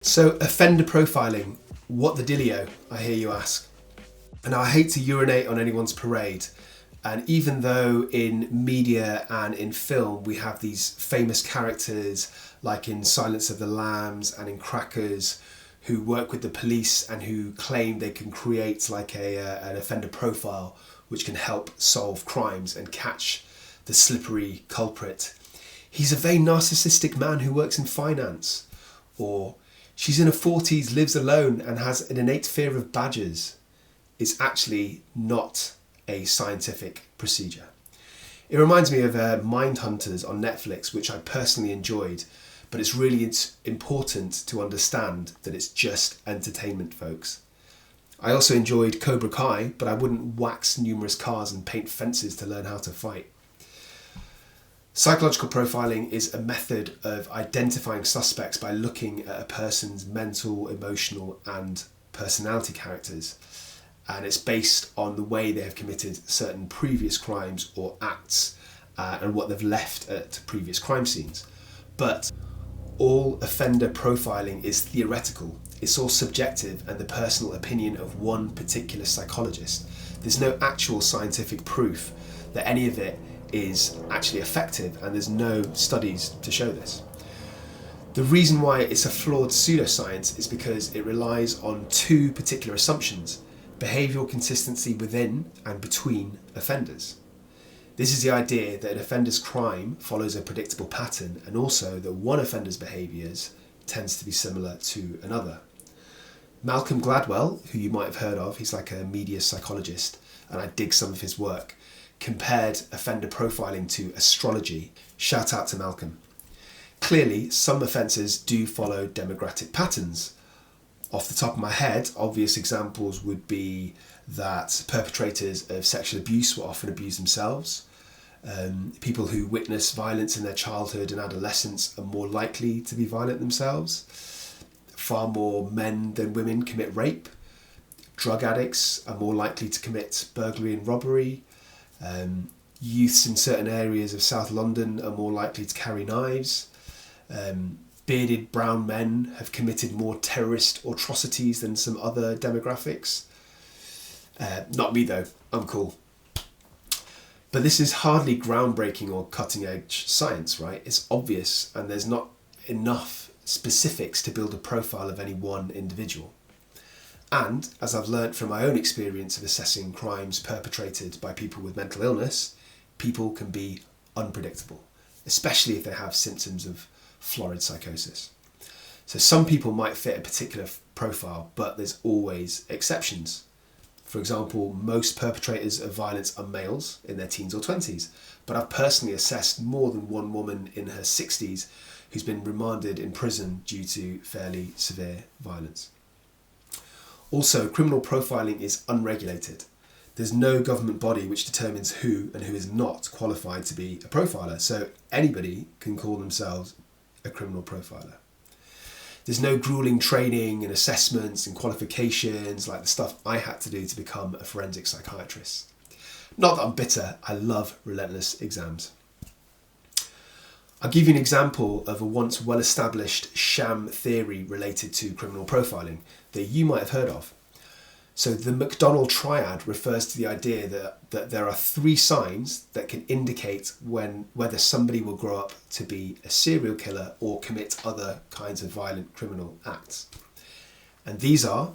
So offender profiling, what the dealio, I hear you ask. And I hate to urinate on anyone's parade. And even though in media and in film we have these famous characters like in Silence of the Lambs and in Crackers who work with the police and who claim they can create like an offender profile which can help solve crimes and catch the slippery culprit. He's a very narcissistic man who works in finance. Or she's in her 40s, lives alone and has an innate fear of badgers. It's actually not a scientific procedure. It reminds me of Mindhunters on Netflix, which I personally enjoyed, but it's really important to understand that it's just entertainment, folks. I also enjoyed Cobra Kai, but I wouldn't wax numerous cars and paint fences to learn how to fight. Psychological profiling is a method of identifying suspects by looking at a person's mental, emotional and personality characters. And it's based on the way they have committed certain previous crimes or acts and what they've left at previous crime scenes. But all offender profiling is theoretical. It's all subjective and the personal opinion of one particular psychologist. There's no actual scientific proof that any of it is actually effective, and there's no studies to show this. The reason why it's a flawed pseudoscience is because it relies on two particular assumptions: behavioural consistency within and between offenders. This is the idea that an offender's crime follows a predictable pattern, and also that one offender's behaviours tends to be similar to another. Malcolm Gladwell, who you might have heard of, he's like a media psychologist, and I dig some of his work, compared offender profiling to astrology. Shout out to Malcolm. Clearly, some offences do follow demographic patterns. Off the top of my head, obvious examples would be that perpetrators of sexual abuse will often abuse themselves. People who witness violence in their childhood and adolescence are more likely to be violent themselves. Far more men than women commit rape. Drug addicts are more likely to commit burglary and robbery. Youths in certain areas of South London are more likely to carry knives. Bearded brown men have committed more terrorist atrocities than some other demographics. Not me though, I'm cool. But this is hardly groundbreaking or cutting edge science, right? It's obvious and there's not enough specifics to build a profile of any one individual. And, as I've learnt from my own experience of assessing crimes perpetrated by people with mental illness, people can be unpredictable, especially if they have symptoms of florid psychosis. So some people might fit a particular profile, but there's always exceptions. For example, most perpetrators of violence are males in their teens or 20s, but I've personally assessed more than one woman in her 60s who's been remanded in prison due to fairly severe violence. Also, criminal profiling is unregulated. There's no government body which determines who and who is not qualified to be a profiler, so anybody can call themselves a criminal profiler. There's no grueling training and assessments and qualifications like the stuff I had to do to become a forensic psychiatrist. Not that I'm bitter, I love relentless exams. I'll give you an example of a once well-established sham theory related to criminal profiling that you might have heard of. So the Mcdonald Triad refers to the idea that there are 3 signs that can indicate whether somebody will grow up to be a serial killer or commit other kinds of violent criminal acts. And these are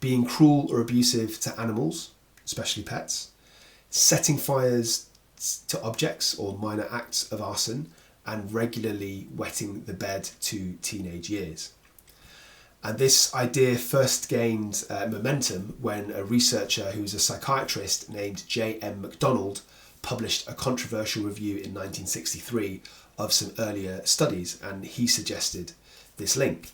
being cruel or abusive to animals, especially pets, setting fires to objects or minor acts of arson, and regularly wetting the bed to teenage years. And this idea first gained momentum when a researcher who's a psychiatrist named J.M. Macdonald published a controversial review in 1963 of some earlier studies, and he suggested this link.